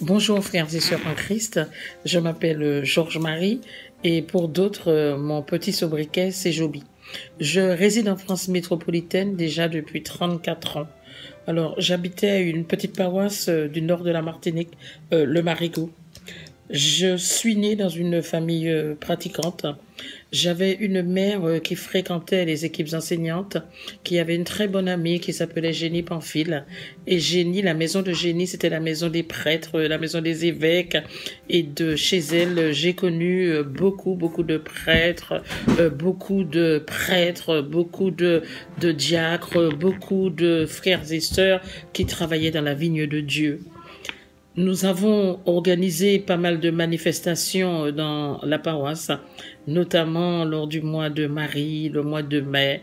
Bonjour frères et sœurs en Christ, je m'appelle Georges-Marie et pour d'autres, mon petit sobriquet c'est Joby. Je réside en France métropolitaine déjà depuis 34 ans. Alors j'habitais à une petite paroisse du nord de la Martinique, le Marigot. Je suis née dans une famille pratiquante. J'avais une mère qui fréquentait les équipes enseignantes, qui avait une très bonne amie qui s'appelait Génie Pamphile. Et Génie, la maison de Génie, c'était la maison des prêtres, la maison des évêques. Et de chez elle, j'ai connu beaucoup de prêtres, beaucoup de diacres, beaucoup de frères et sœurs qui travaillaient dans la vigne de Dieu. Nous avons organisé pas mal de manifestations dans la paroisse, notamment lors du mois de Marie, le mois de mai.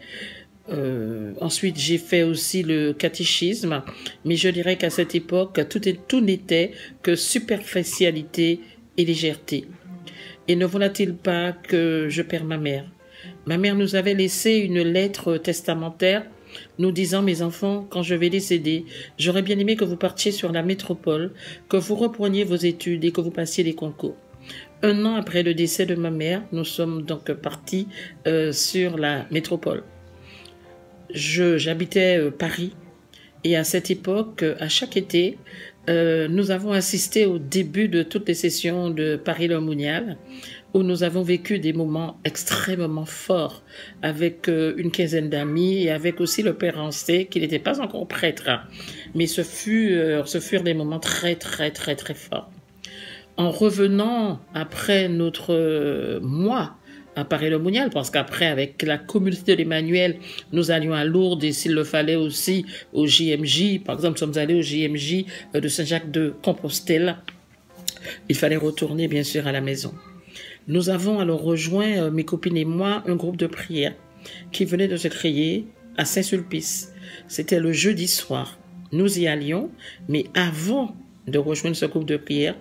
Ensuite, j'ai fait aussi le catéchisme, mais je dirais qu'à cette époque, tout n'était que superficialité et légèreté. Et ne voilà-t-il pas que je perds ma mère? Ma mère nous avait laissé une lettre testamentaire nous disant, mes enfants, quand je vais décéder, j'aurais bien aimé que vous partiez sur la métropole, que vous repreniez vos études et que vous passiez les concours. Un an après le décès de ma mère, nous sommes donc partis sur la métropole. J'habitais Paris et à cette époque, à chaque été, nous avons assisté au début de toutes les sessions de Paris-Le Monial, où nous avons vécu des moments extrêmement forts avec une quinzaine d'amis et avec aussi le père Ancet, qui n'était pas encore prêtre, mais ce furent des moments très forts. En revenant après notre mois à Paris-Le Monial, parce qu'après, avec la communauté de l'Emmanuel, nous allions à Lourdes et s'il le fallait aussi au JMJ. Par exemple, nous sommes allés au JMJ de Saint-Jacques de Compostelle. Il fallait retourner, bien sûr, à la maison. Nous avons alors rejoint, mes copines et moi, un groupe de prière qui venait de se créer à Saint-Sulpice. C'était le jeudi soir. Nous y allions, mais avant de rejoindre ce groupe de prière,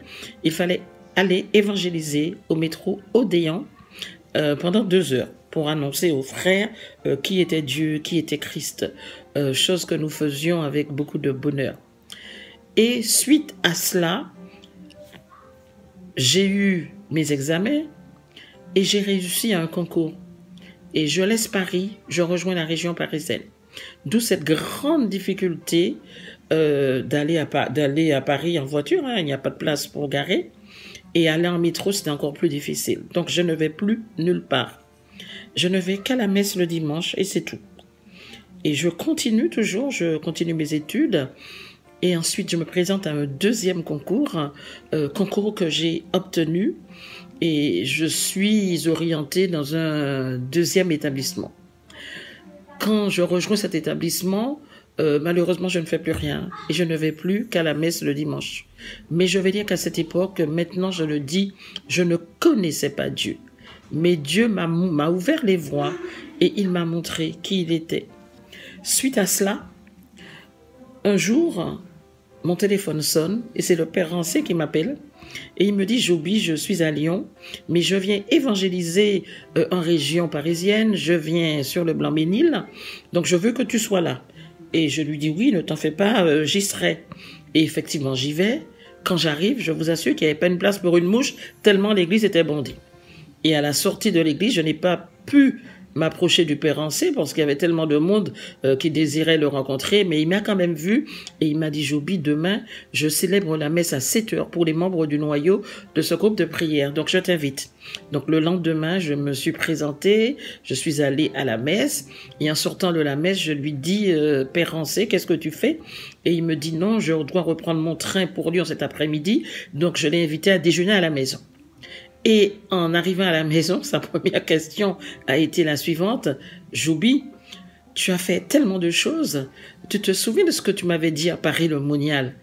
il fallait aller évangéliser au métro Odéon pendant 2 heures pour annoncer aux frères qui était Dieu, qui était Christ, chose que nous faisions avec beaucoup de bonheur. Et suite à cela, j'ai eu mes examens et j'ai réussi à un concours. Et je laisse Paris, je rejoins la région parisienne. D'où cette grande difficulté d'aller à Paris en voiture, hein, il n'y a pas de place pour garer. Et aller en métro, c'est encore plus difficile. Donc, je ne vais plus nulle part. Je ne vais qu'à la messe le dimanche et c'est tout. Et je continue mes études. Et ensuite, je me présente à un deuxième concours, concours que j'ai obtenu. Et je suis orientée dans un deuxième établissement. Quand je rejoins cet établissement, malheureusement, je ne fais plus rien et je ne vais plus qu'à la messe le dimanche. Mais je vais dire qu'à cette époque, maintenant je le dis, je ne connaissais pas Dieu. Mais Dieu m'a ouvert les voies et il m'a montré qui il était. Suite à cela, un jour, mon téléphone sonne et c'est le père Rancé qui m'appelle. Et il me dit, Joby, je suis à Lyon, mais je viens évangéliser en région parisienne, je viens sur le Blanc-Ménil, donc je veux que tu sois là. Et je lui dis, oui, ne t'en fais pas, j'y serai. Et effectivement, j'y vais. Quand j'arrive, je vous assure qu'il n'y avait pas une place pour une mouche, tellement l'église était bondée. Et à la sortie de l'église, je n'ai pas pu m'approcher du père Ancet parce qu'il y avait tellement de monde qui désirait le rencontrer, mais il m'a quand même vu et il m'a dit, Joby, demain, je célèbre la messe à 7 heures pour les membres du noyau de ce groupe de prière, donc je t'invite. Donc le lendemain, je me suis présentée, je suis allée à la messe et en sortant de la messe, je lui dis, père Ancet, qu'est-ce que tu fais? Et il me dit, non, je dois reprendre mon train pour Lyon cet après-midi, donc je l'ai invité à déjeuner à la maison. Et en arrivant à la maison, sa première question a été la suivante. Joby, tu as fait tellement de choses. Tu te souviens de ce que tu m'avais dit à Paris-Le Monial?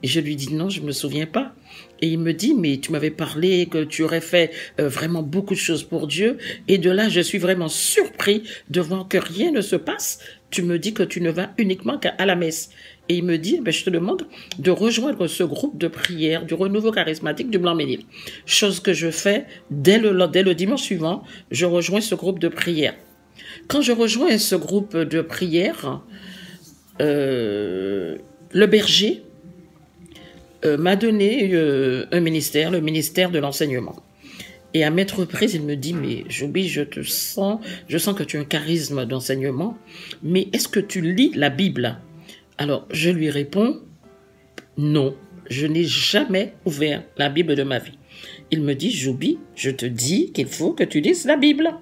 Et je lui dis non, je ne me souviens pas. Et il me dit, mais tu m'avais parlé que tu aurais fait vraiment beaucoup de choses pour Dieu. Et de là, je suis vraiment surpris de voir que rien ne se passe. Tu me dis que tu ne vas uniquement qu'à la messe. Et il me dit, ben, je te demande de rejoindre ce groupe de prière du renouveau charismatique du Blanc-Ménil. Chose que je fais dès le dimanche suivant, je rejoins ce groupe de prière. Quand je rejoins ce groupe de prière, le berger m'a donné un ministère, le ministère de l'enseignement. Et à maintes reprises, il me dit, mais Joubi, je sens que tu as un charisme d'enseignement, mais est-ce que tu lis la Bible? Alors, je lui réponds, non, je n'ai jamais ouvert la Bible de ma vie. Il me dit, Joubi, je te dis qu'il faut que tu lises la Bible.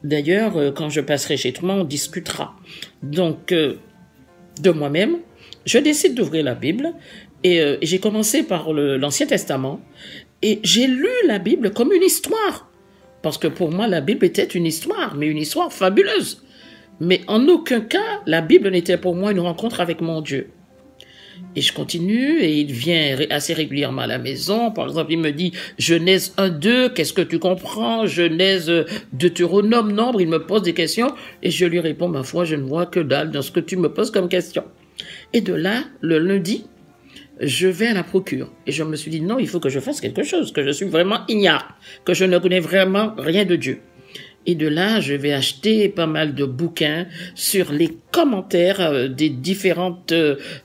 D'ailleurs, quand je passerai chez toi, on discutera. Donc, de moi-même, je décide d'ouvrir la Bible et j'ai commencé par l'Ancien Testament et j'ai lu la Bible comme une histoire. Parce que pour moi, la Bible était une histoire, mais une histoire fabuleuse. Mais en aucun cas, la Bible n'était pour moi une rencontre avec mon Dieu. Et je continue, et il vient assez régulièrement à la maison. Par exemple, il me dit, Genèse 1-2, qu'est-ce que tu comprends? Genèse, Deutéronome, Nombre, il me pose des questions, et je lui réponds, ma foi, je ne vois que dalle dans ce que tu me poses comme question. Et de là, le lundi, je vais à la procure. Et je me suis dit, non, il faut que je fasse quelque chose, que je suis vraiment ignare, que je ne connais vraiment rien de Dieu. Et de là, je vais acheter pas mal de bouquins sur les commentaires des différents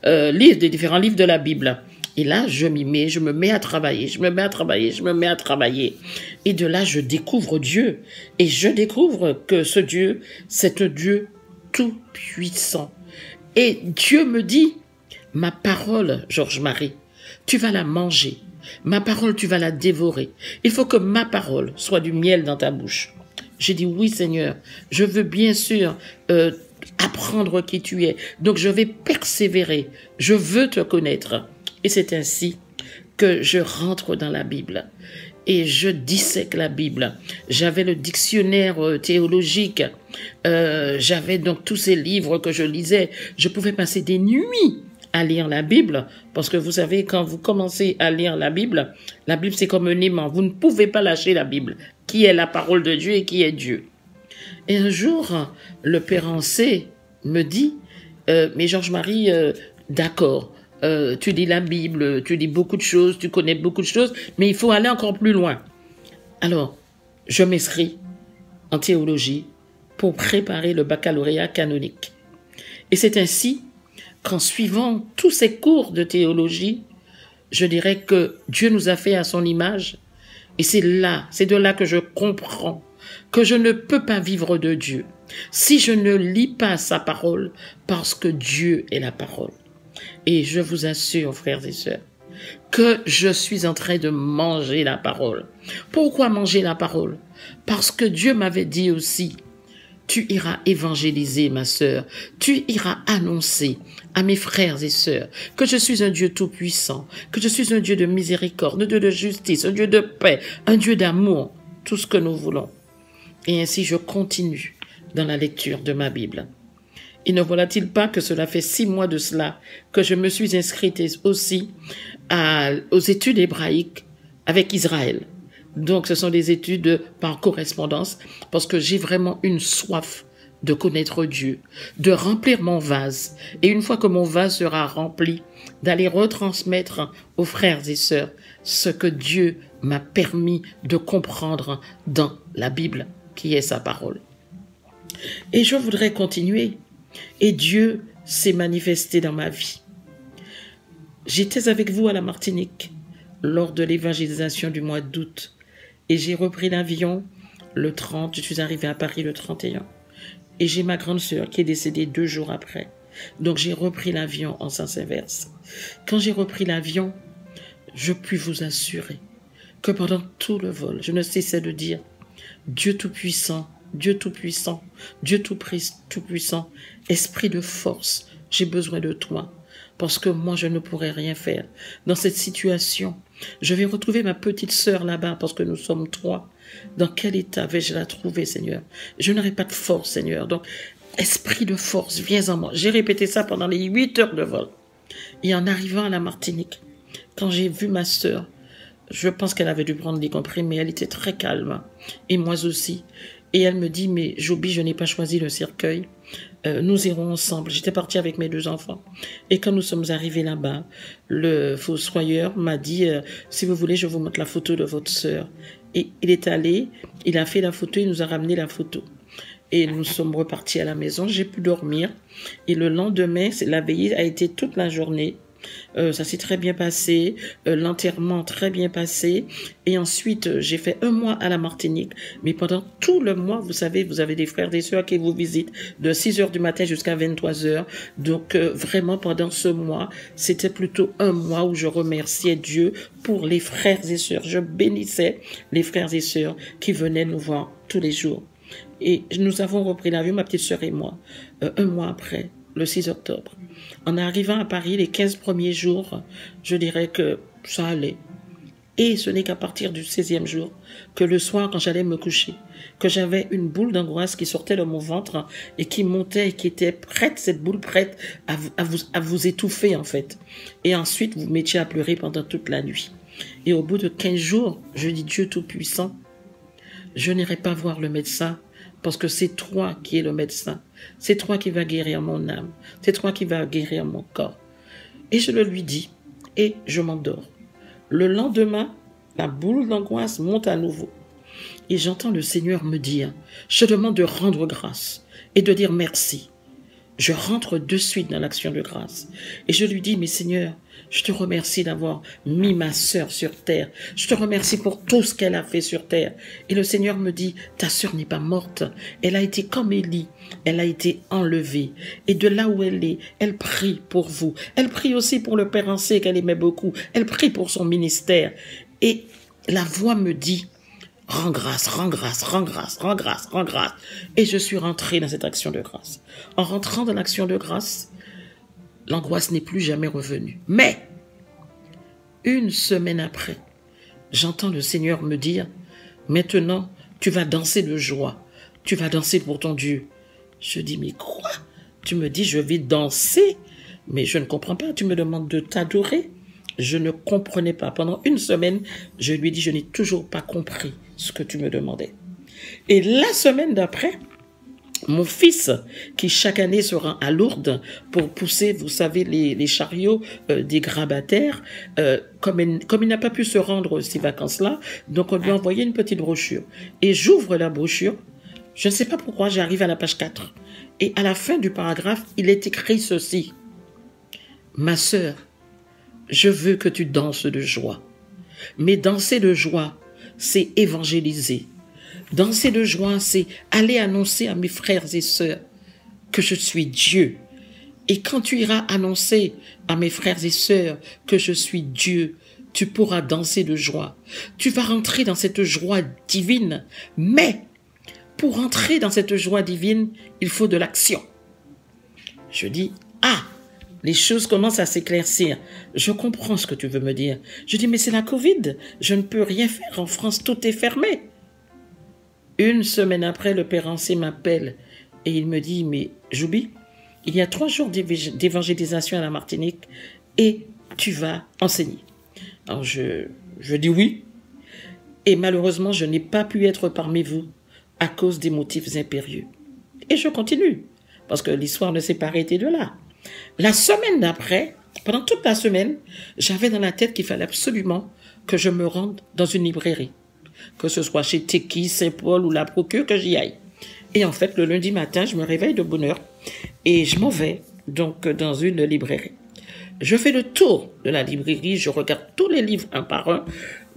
livres de la Bible. Et là, je me mets à travailler. Et de là, je découvre Dieu. Et je découvre que ce Dieu, c'est un Dieu tout-puissant. Et Dieu me dit, ma parole, Georges-Marie, tu vas la manger. Ma parole, tu vas la dévorer. Il faut que ma parole soit du miel dans ta bouche. J'ai dit, oui Seigneur, je veux bien sûr apprendre qui tu es. Donc je vais persévérer, je veux te connaître. Et c'est ainsi que je rentre dans la Bible et je dissèque la Bible. J'avais le dictionnaire théologique, j'avais donc tous ces livres que je lisais. Je pouvais passer des nuits à lire la Bible, parce que vous savez, quand vous commencez à lire la Bible c'est comme un aimant, vous ne pouvez pas lâcher la Bible, qui est la parole de Dieu et qui est Dieu. Et un jour, le Père Ancet me dit, mais Georges-Marie, d'accord, tu lis la Bible, tu lis beaucoup de choses, tu connais beaucoup de choses, mais il faut aller encore plus loin. Alors, je m'inscris en théologie pour préparer le baccalauréat canonique. Et c'est ainsi qu'en suivant tous ces cours de théologie, je dirais que Dieu nous a fait à son image. Et c'est de là que je comprends que je ne peux pas vivre de Dieu si je ne lis pas sa parole, parce que Dieu est la parole. Et je vous assure, frères et sœurs, que je suis en train de manger la parole. Pourquoi manger la parole? Parce que Dieu m'avait dit aussi, tu iras évangéliser, ma sœur. Tu iras annoncer à mes frères et sœurs que je suis un Dieu tout-puissant, que je suis un Dieu de miséricorde, un Dieu de justice, un Dieu de paix, un Dieu d'amour, tout ce que nous voulons. Et ainsi, je continue dans la lecture de ma Bible. Et ne voilà-t-il pas que cela fait 6 mois de cela que je me suis inscrite aussi aux études hébraïques avec Israël. Donc, ce sont des études par correspondance parce que j'ai vraiment une soif de connaître Dieu, de remplir mon vase. Et une fois que mon vase sera rempli, d'aller retransmettre aux frères et sœurs ce que Dieu m'a permis de comprendre dans la Bible, qui est sa parole. Et je voudrais continuer. Et Dieu s'est manifesté dans ma vie. J'étais avec vous à la Martinique lors de l'évangélisation du mois d'août. Et j'ai repris l'avion le 30, je suis arrivée à Paris le 31. Et j'ai ma grande sœur qui est décédée 2 jours après. Donc j'ai repris l'avion en sens inverse. Quand j'ai repris l'avion, je puis vous assurer que pendant tout le vol, je ne cessais de dire Dieu Tout-Puissant, Dieu Tout-Puissant, Dieu Tout-Puissant, Esprit de force, j'ai besoin de toi. Parce que moi, je ne pourrais rien faire. Dans cette situation, je vais retrouver ma petite sœur là-bas parce que nous sommes 3. Dans quel état vais-je la trouver, Seigneur? Je n'aurai pas de force, Seigneur. Donc, esprit de force, viens en moi. J'ai répété ça pendant les 8 heures de vol. Et en arrivant à la Martinique, quand j'ai vu ma sœur, je pense qu'elle avait dû prendre des comprimés, elle était très calme. Et moi aussi. Et elle me dit, mais Joubi, je n'ai pas choisi le cercueil. Nous irons ensemble. J'étais partie avec mes 2 enfants. Et quand nous sommes arrivés là-bas, le fossoyeur m'a dit, si vous voulez, je vous montre la photo de votre sœur. Et il est allé, il a fait la photo, il nous a ramené la photo. Et nous sommes repartis à la maison, j'ai pu dormir. Et le lendemain, la veillée a été toute la journée. Ça s'est très bien passé. L'enterrement très bien passé. Et ensuite, j'ai fait 1 mois à la Martinique. Mais pendant tout le mois, vous savez, vous avez des frères et sœurs qui vous visitent de 6 heures du matin jusqu'à 23 heures. Donc, vraiment, pendant ce mois, c'était plutôt un mois où je remerciais Dieu pour les frères et sœurs. Je bénissais les frères et sœurs qui venaient nous voir tous les jours. Et nous avons repris l'avion, ma petite sœur et moi, 1 mois après, le 6 octobre. En arrivant à Paris, les 15 premiers jours, je dirais que ça allait. Et ce n'est qu'à partir du 16e jour, que le soir, quand j'allais me coucher, que j'avais une boule d'angoisse qui sortait de mon ventre et qui montait et qui était prête, cette boule prête à vous étouffer en fait. Et ensuite, vous mettiez à pleurer pendant toute la nuit. Et au bout de 15 jours, je dis Dieu Tout-Puissant, je n'irai pas voir le médecin parce que c'est toi qui es le médecin. C'est toi qui vas guérir mon âme. C'est toi qui vas guérir mon corps. Et je le lui dis et je m'endors. Le lendemain, la boule d'angoisse monte à nouveau. Et j'entends le Seigneur me dire, je te demande de rendre grâce et de dire merci. Je rentre de suite dans l'action de grâce. Et je lui dis, mais Seigneur, je te remercie d'avoir mis ma sœur sur terre. Je te remercie pour tout ce qu'elle a fait sur terre. Et le Seigneur me dit, ta sœur n'est pas morte. Elle a été comme Élie. Elle a été enlevée. Et de là où elle est, elle prie pour vous. Elle prie aussi pour le Père Ancé qu'elle aimait beaucoup. Elle prie pour son ministère. Et la voix me dit, rends grâce, rends grâce, rends grâce, rends grâce, rends grâce. Et je suis rentrée dans cette action de grâce. En rentrant dans l'action de grâce, l'angoisse n'est plus jamais revenue. Mais, 1 semaine après, j'entends le Seigneur me dire, maintenant, tu vas danser de joie. Tu vas danser pour ton Dieu. Je dis, mais quoi? Tu me dis, je vais danser? Mais je ne comprends pas. Tu me demandes de t'adorer? Je ne comprenais pas. Pendant 1 semaine, je lui ai dit, je n'ai toujours pas compris ce que tu me demandais. Et la semaine d'après, mon fils, qui chaque année se rend à Lourdes pour pousser, vous savez, les chariots des grabataires, comme il n'a pas pu se rendre ces vacances-là, donc on lui a envoyé une petite brochure. Et j'ouvre la brochure, je ne sais pas pourquoi, j'arrive à la page 4. Et à la fin du paragraphe, il est écrit ceci. Ma sœur, je veux que tu danses de joie. Mais danser de joie, c'est évangéliser. Danser de joie, c'est aller annoncer à mes frères et sœurs que je suis Dieu. Et quand tu iras annoncer à mes frères et sœurs que je suis Dieu, tu pourras danser de joie. Tu vas rentrer dans cette joie divine. Mais pour entrer dans cette joie divine, il faut de l'action. Je dis, ah, les choses commencent à s'éclaircir. Je comprends ce que tu veux me dire. Je dis, mais c'est la Covid. Je ne peux rien faire. En France, tout est fermé. 1 semaine après, le Père Ancé m'appelle et il me dit, mais Joubi, il y a 3 jours d'évangélisation à la Martinique et tu vas enseigner. Alors je dis oui. Et malheureusement, je n'ai pas pu être parmi vous à cause des motifs impérieux. Et je continue, parce que l'histoire ne s'est pas arrêtée de là. La semaine d'après, pendant toute la semaine, j'avais dans la tête qu'il fallait absolument que je me rende dans une librairie. Que ce soit chez Teki, Saint-Paul ou la Procure, que j'y aille. Et en fait, le lundi matin, je me réveille de bonne heure et je m'en vais donc dans une librairie. Je fais le tour de la librairie, je regarde tous les livres un par un,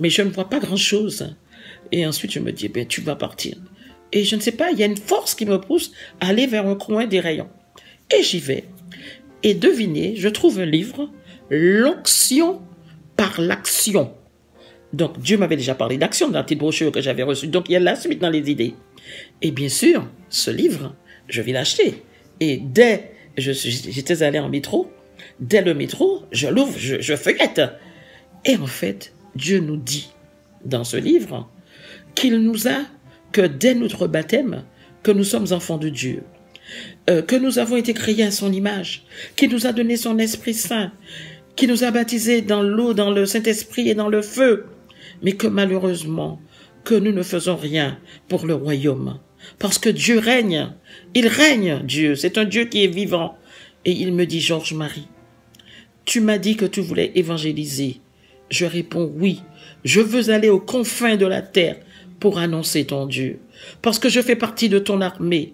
mais je ne vois pas grand-chose. Et ensuite, je me dis, ben, tu vas partir. Et je ne sais pas, il y a une force qui me pousse à aller vers un coin des rayons. Et j'y vais. Et devinez, je trouve un livre, L'onction par l'action. Donc, Dieu m'avait déjà parlé d'action dans la petite brochure que j'avais reçue. Donc, il y a la suite dans les idées. Et bien sûr, ce livre, je vais l'acheter. Et dès, j'étais allé en métro, dès le métro, je l'ouvre, je feuillette. Et en fait, Dieu nous dit dans ce livre qu'il nous a, que dès notre baptême, que nous sommes enfants de Dieu, que nous avons été créés à son image, qu'il nous a donné son Esprit Saint, qu'il nous a baptisés dans l'eau, dans le Saint-Esprit et dans le feu, mais que malheureusement, que nous ne faisons rien pour le royaume. Parce que Dieu règne. Il règne, Dieu. C'est un Dieu qui est vivant. Et il me dit, Georges-Marie, tu m'as dit que tu voulais évangéliser. Je réponds, oui. Je veux aller aux confins de la terre pour annoncer ton Dieu. Parce que je fais partie de ton armée.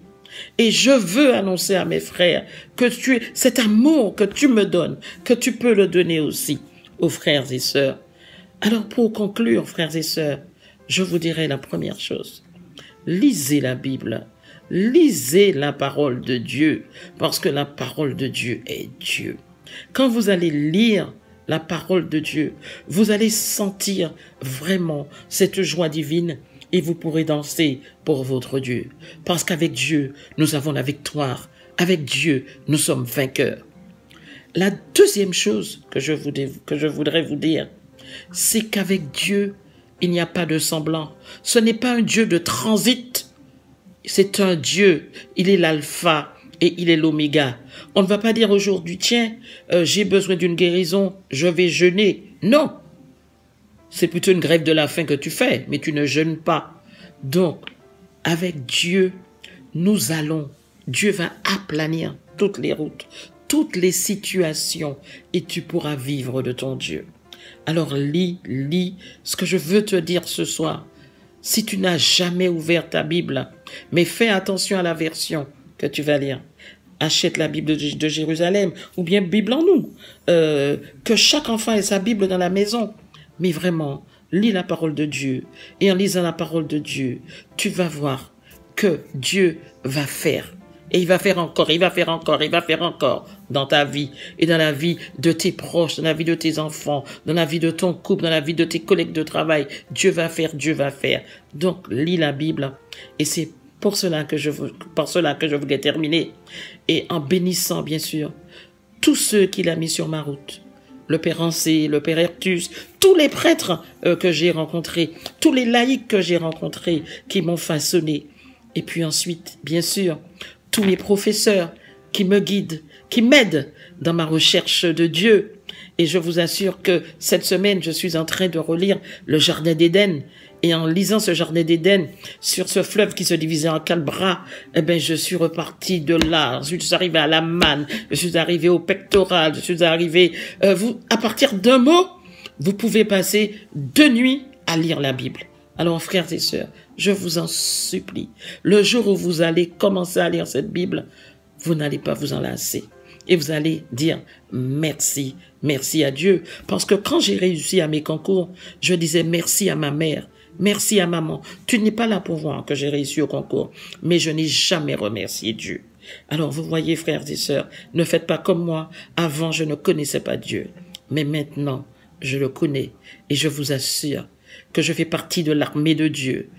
Et je veux annoncer à mes frères que cet amour que tu me donnes, que tu peux le donner aussi aux frères et sœurs. Alors pour conclure, frères et sœurs, je vous dirai la première chose. Lisez la Bible. Lisez la parole de Dieu, parce que la parole de Dieu est Dieu. Quand vous allez lire la parole de Dieu, vous allez sentir vraiment cette joie divine et vous pourrez danser pour votre Dieu. Parce qu'avec Dieu, nous avons la victoire. Avec Dieu, nous sommes vainqueurs. La deuxième chose que je voudrais vous dire, c'est qu'avec Dieu, il n'y a pas de semblant. Ce n'est pas un Dieu de transit. C'est un Dieu. Il est l'alpha et il est l'oméga. On ne va pas dire aujourd'hui, tiens, j'ai besoin d'une guérison, je vais jeûner. Non. C'est plutôt une grève de la faim que tu fais, mais tu ne jeûnes pas. Donc, avec Dieu, Dieu va aplanir toutes les routes, toutes les situations, et tu pourras vivre de ton Dieu. Alors lis ce que je veux te dire ce soir. Si tu n'as jamais ouvert ta Bible, mais fais attention à la version que tu vas lire. Achète la Bible de Jérusalem, ou bien Bible en nous. Que chaque enfant ait sa Bible dans la maison. Mais vraiment, lis la parole de Dieu. Et en lisant la parole de Dieu, tu vas voir que Dieu va faire. Et il va faire encore, il va faire encore, il va faire encore dans ta vie et dans la vie de tes proches, dans la vie de tes enfants, dans la vie de ton couple, dans la vie de tes collègues de travail. Dieu va faire, Dieu va faire. Donc, lis la Bible. Et c'est par cela que je voulais terminer. Et en bénissant, bien sûr, tous ceux qu'il a mis sur ma route. Le Père Ancé, le Père Ertus, tous les prêtres que j'ai rencontrés, tous les laïcs que j'ai rencontrés, qui m'ont façonné. Et puis ensuite, bien sûr, tous mes professeurs qui me guident, qui m'aident dans ma recherche de Dieu. Et je vous assure que cette semaine, je suis en train de relire le Jardin d'Éden. Et en lisant ce Jardin d'Éden, sur ce fleuve qui se divisait en 4 bras, eh ben, je suis reparti de là. Je suis arrivé à la manne, je suis arrivé au pectoral, je suis arrivé... à partir d'un mot, vous pouvez passer 2 nuits à lire la Bible. Alors, frères et sœurs, je vous en supplie, le jour où vous allez commencer à lire cette Bible, vous n'allez pas vous en lasser. Et vous allez dire merci, merci à Dieu. Parce que quand j'ai réussi à mes concours, je disais merci à ma mère, merci à maman. Tu n'es pas là pour voir que j'ai réussi au concours, mais je n'ai jamais remercié Dieu. Alors vous voyez, frères et sœurs, ne faites pas comme moi. Avant, je ne connaissais pas Dieu. Mais maintenant, je le connais. Et je vous assure que je fais partie de l'armée de Dieu.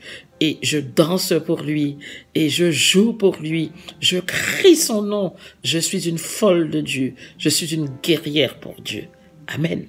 Et je danse pour lui. Et je joue pour lui. Je crie son nom. Je suis une folle de Dieu. Je suis une guerrière pour Dieu. Amen.